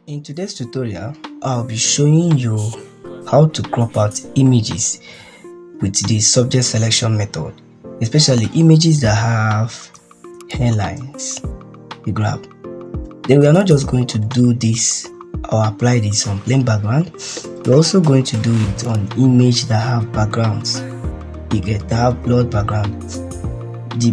In today's tutorial, I'll be showing you how to crop out images with the subject selection method, especially images that have hairlines. You grab. Then we are not just going to do this or apply this on plain background. We're also going to do it on image that have backgrounds. You get that have blurred background.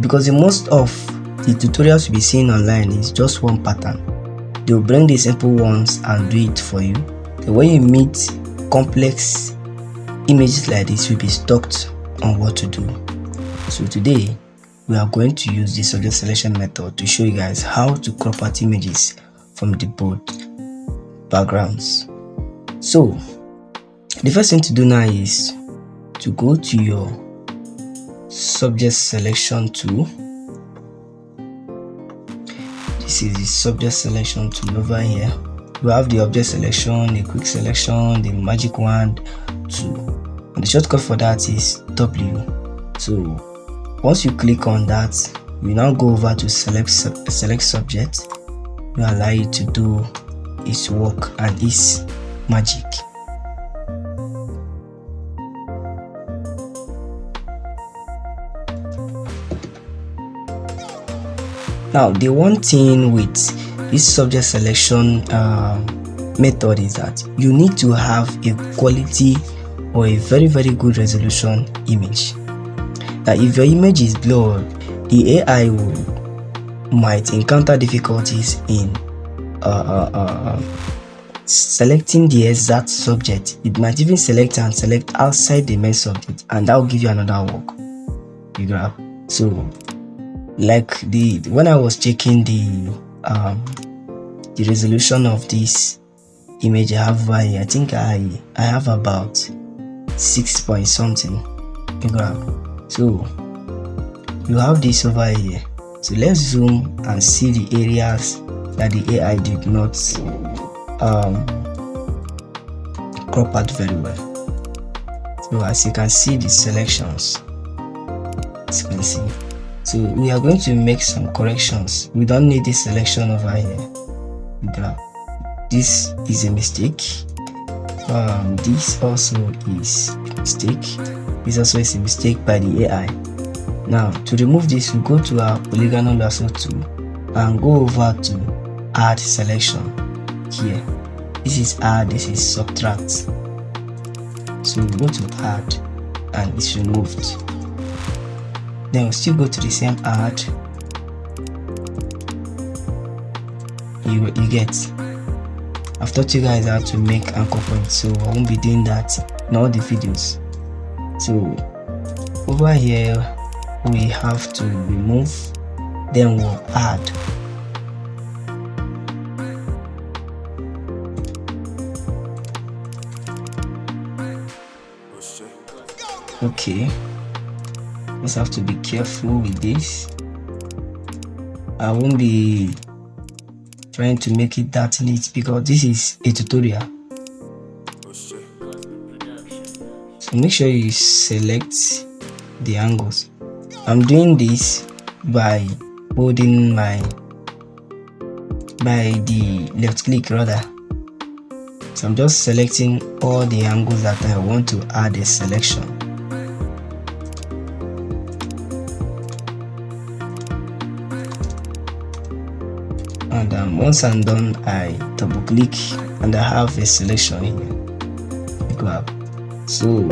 Because most of the tutorials you'll be seeing online is just one pattern. They'll bring the simple ones and do it for you. The way you meet complex images like this, you'll be stuck on what to do. So today, we are going to use the subject selection method to show you guys how to crop out images from the both backgrounds. So, the first thing to do now is to go to your subject selection tool. This is the subject selection tool over here. You have the object selection, the quick selection, the magic wand tool, and the shortcut for that is W. So once you click on that, you now go over to select subject. You allow it to do its work and its magic. Now, the one thing with this subject selection method is that you need to have a quality or a very good resolution image. Now, if your image is blurred, the AI might encounter difficulties in selecting the exact subject. It might even select outside the main subject, and that will give you another work. You grab. So, like when I was checking the resolution of this image I have over here, I think I have about 6 point something. You grab. So you have this over here. So let's zoom and see the areas that the AI did not crop out very well. So as you can see the selections, as you can see. So we are going to make some corrections. We don't need this selection over here. This is a mistake. This also is a mistake. This also is a mistake by the AI. Now to remove this, we go to our polygonal lasso tool and go over to add selection here. This is add, this is subtract. So we go to add and it's removed. Then we still go to the same add. You get. I've taught you guys how to make anchor points, so I won't be doing that in all the videos. So over here we have to remove, then we'll add. Okay. Just have to be careful with this. I won't be trying to make it that neat because this is a tutorial. So make sure you select the angles. I'm doing this by holding by the left click rather. So I'm just selecting all the angles that I want to add a selection. And once I'm done, I double click and I have a selection here. Grab. So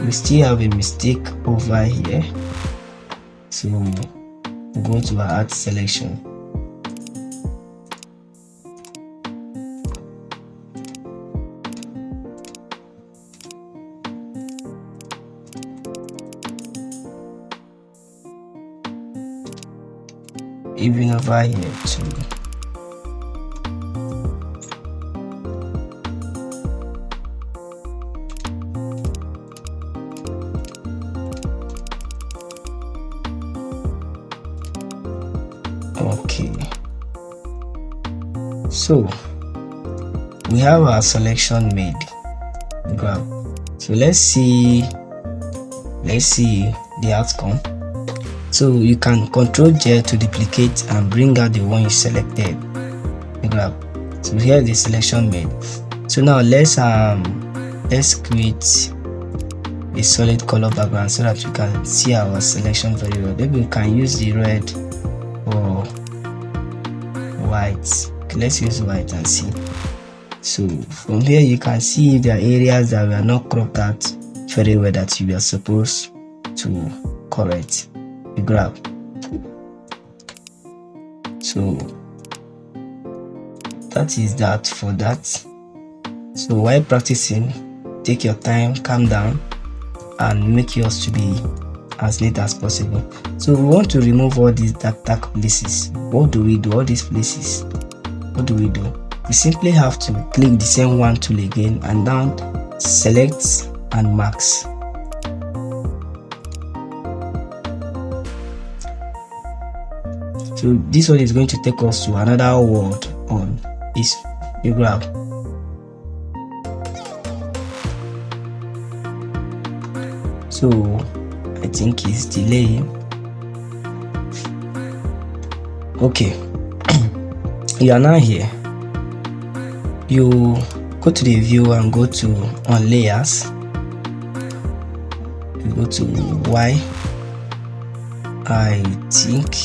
we still have a mistake over here. So we go to our add selection. Even over here too. Okay, so we have our selection made. Grab. So let's see the outcome. So you can Ctrl J to duplicate and bring out the one you selected. Grab. So here is the selection made. So now let's create a solid color background so that we can see our selection very well. Maybe we can use the red or white. Okay, let's use white and see. So from here you can see there are areas that we are not cropped out very well that you are supposed to correct. You grab. So that is that for that. So while practicing, take your time, calm down, and make yours to be as neat as possible. So we want to remove all these dark places. What do we do? All these places, what do we do? We simply have to click the same one tool again and down select and mask. So this one is going to take us to another word on this. You grab. So I think it's delay. Okay. You are now here. You go to the view and go to on layers. You go to Y. I think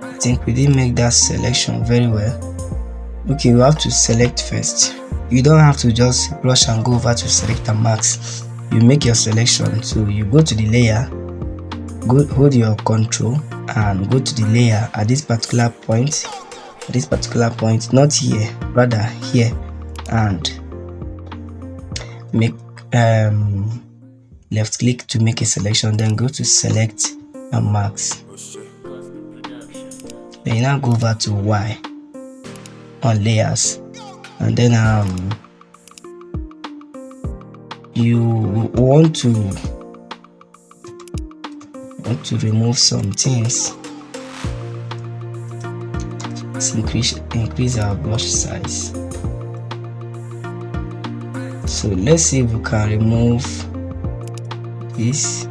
I think we didn't make that selection very well. Okay, you have to select first. You don't have to just rush and go over to select and mask. You make your selection. So you go to the layer, hold your control and go to the layer at this particular point. At this particular point, not here, rather here, and make left click to make a selection. Then go to select and mask. Then you now go over to Y on layers, and then you want to remove some things. Let's increase our brush size. So let's see if we can remove this.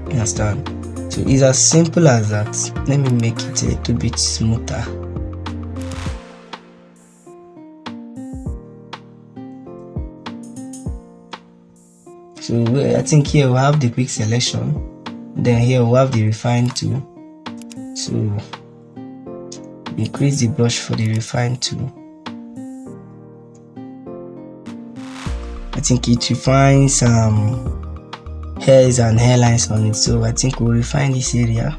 You understand? So it's as simple as that. Let me make it a little bit smoother. So I think here we have the quick selection. Then here we have the refine tool. So increase the brush for the refine tool. I think it refines hairs and hairlines on it, so I think we'll refine this area.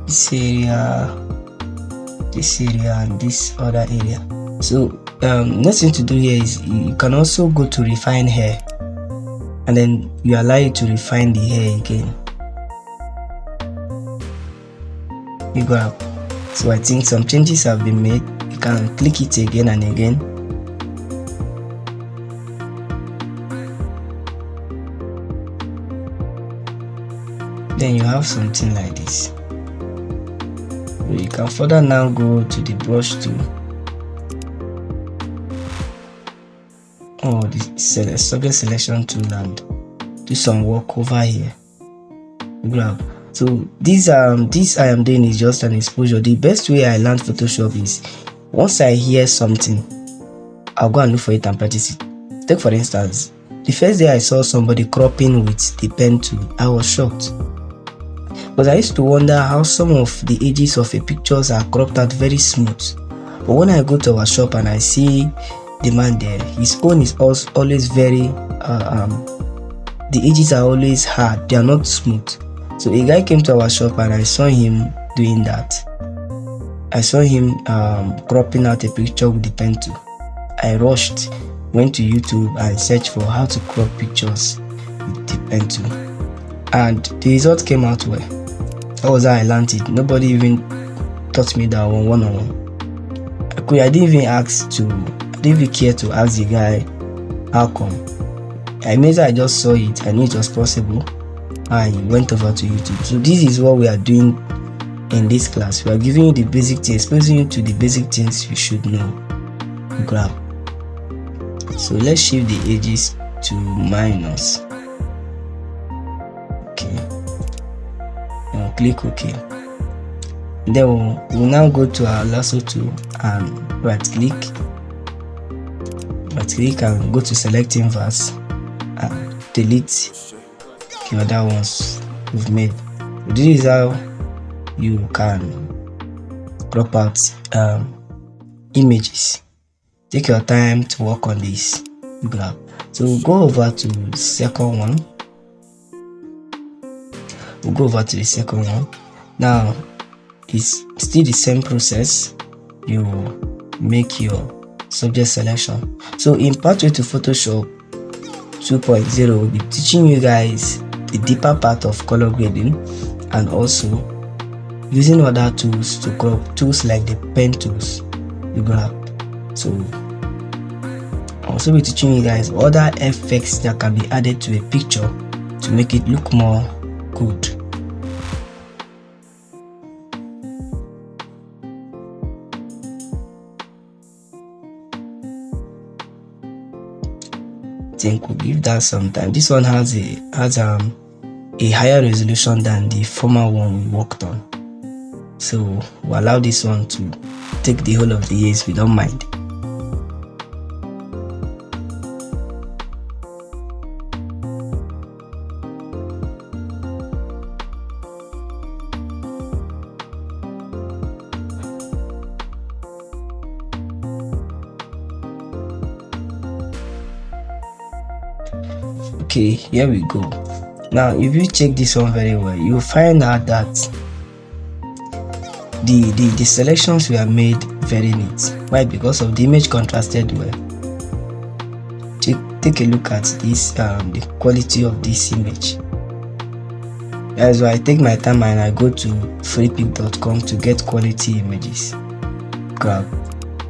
This area and this other area. So next thing to do here is you can also go to refine hair, and then you allow it to refine the hair again. You grab. So I think some changes have been made. You can click it again and again. Then you have something like this. You can further now go to the brush tool. The subject selection tool and do some work over here. Grab. So this I am doing is just an exposure. The best way I learned Photoshop is once I hear something, I'll go and look for it and practice it. Take for instance, the first day I saw somebody cropping with the pen tool, I was shocked. But I used to wonder how some of the edges of a pictures are cropped out very smooth. But when I go to our shop and I see the man there, his own is always very the edges are always hard, they are not smooth. So a guy came to our shop and I saw him doing that. I saw him cropping out a picture with the pen tool. I rushed, went to YouTube and searched for how to crop pictures with the pen tool, and the result came out well. That was how I learned it. Nobody even taught me that one-on-one. I didn't even care to ask the guy how come. I just saw it, I knew it was possible. I went over to YouTube. So this is what we are doing in this class. We are giving you the basic things, exposing you to the basic things you should know. grab. So let's shift the edges to minus. Okay, and click OK. Then we'll now go to our lasso tool and right click and go to select inverse and delete the other ones we've made. This is how you can crop out images. Take your time to work on this grab. So we'll go over to the second one. Now it's still the same process. You make your subject selection. So in Pathway to Photoshop 2.0, we'll be teaching you guys the deeper part of color grading and also using other tools to crop, tools like the pen tools you grab. So I'll also be teaching you guys other effects that can be added to a picture to make it look more good. I think we'll give that some time. This one has a higher resolution than the former one we worked on, so we'll allow this one to take the whole of the years. We don't mind. Okay, here we go. Now if you check this one very well, you'll find out that the selections were made very neat. Why? Because of the image contrasted well. Take a look at this, the quality of this image. That's why I take my time and I go to freepik.com to get quality images. Grab.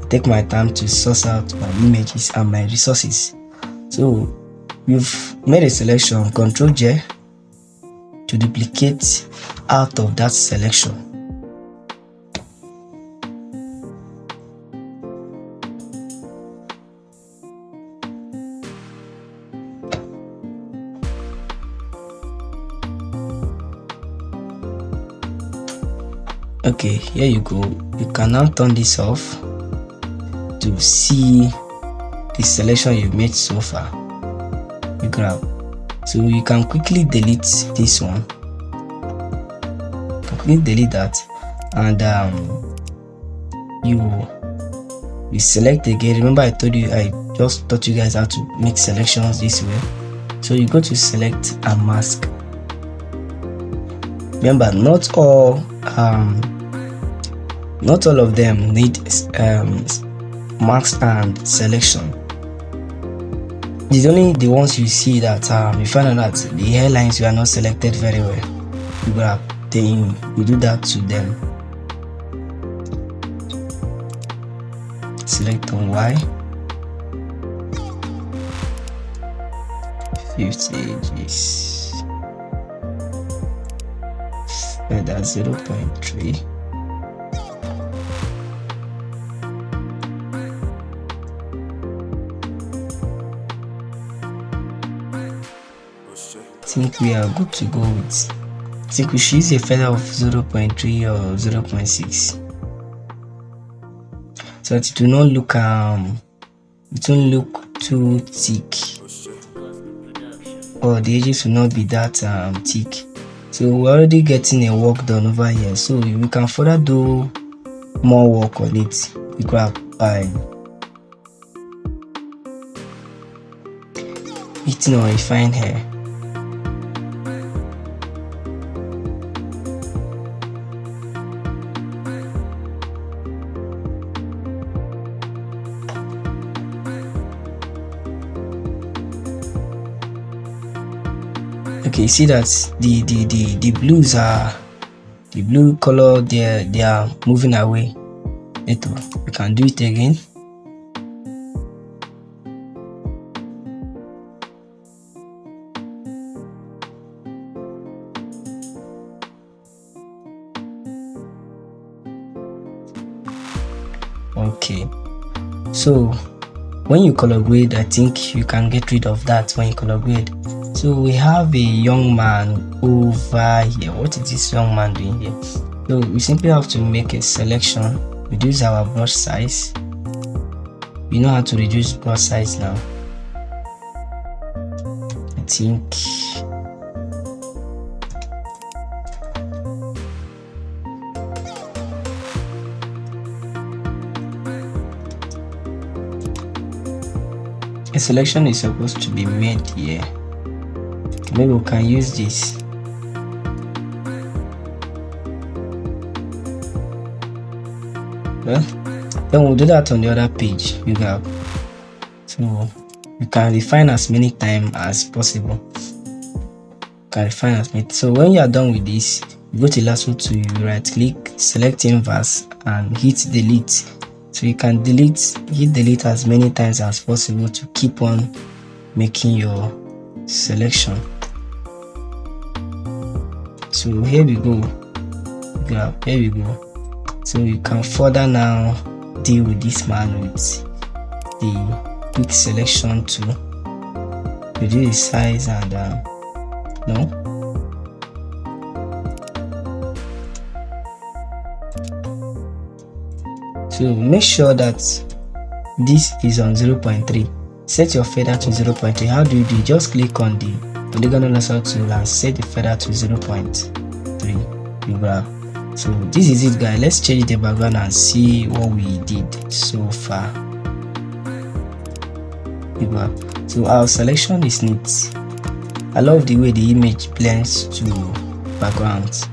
Take my time to source out my images and my resources. So we've made a selection. Ctrl J to duplicate out of that selection. Okay, here you go. You can now turn this off to see the selection you've made so far. You grab. So you can quickly delete this one. Quickly delete that, and you select again. Remember I told you, I just taught you guys how to make selections this way. So you go to select and mask. Remember, not all of them need mask and selection. It's only the ones you see that you find out that the hairlines were not selected very well. You grab, then you do that to them. Select on Y, 50 edges, and that's 0.3. I think we are good to go with. I think we should use a feather of 0.3 or 0.6, so that it will not look it won't look too thick, or the edges will not be that thick. So we're already getting a work done over here, so we can further do more work on it. We grab by hitting or refine hair. Okay, see that the blues are, the blue color, they are moving away. We can do it again. Okay, So when you color grade, I think you can get rid of that when you color grade. So we have a young man over here. What is this young man doing here? So we simply have to make a selection, reduce our brush size. We know how to reduce brush size now. I think a selection is supposed to be made here. Maybe we can use this. Well, then we'll do that on the other page. You have, so you can refine as many times as possible. So when you are done with this, you go to lasso tool, you right click, select inverse and hit delete. So you can hit delete as many times as possible to keep on making your selection. So here we go. Here we go. So you can further now deal with this man with the quick selection tool. Reduce the size and no. So make sure that this is on 0.3. Set your feather to 0.3. How do you do it? Just click on the polygonal lasso tool and set the feather to 0.3. You grab. So this is it, guys. Let's change the background and see what we did so far. You grab. So our selection is neat. I love the way the image blends to backgrounds.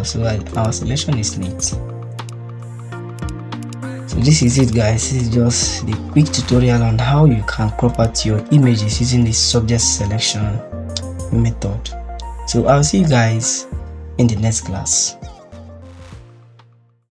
So our selection is neat. So this is it, guys. This is just the quick tutorial on how you can crop out your images using the subject selection method. So I'll see you guys in the next class.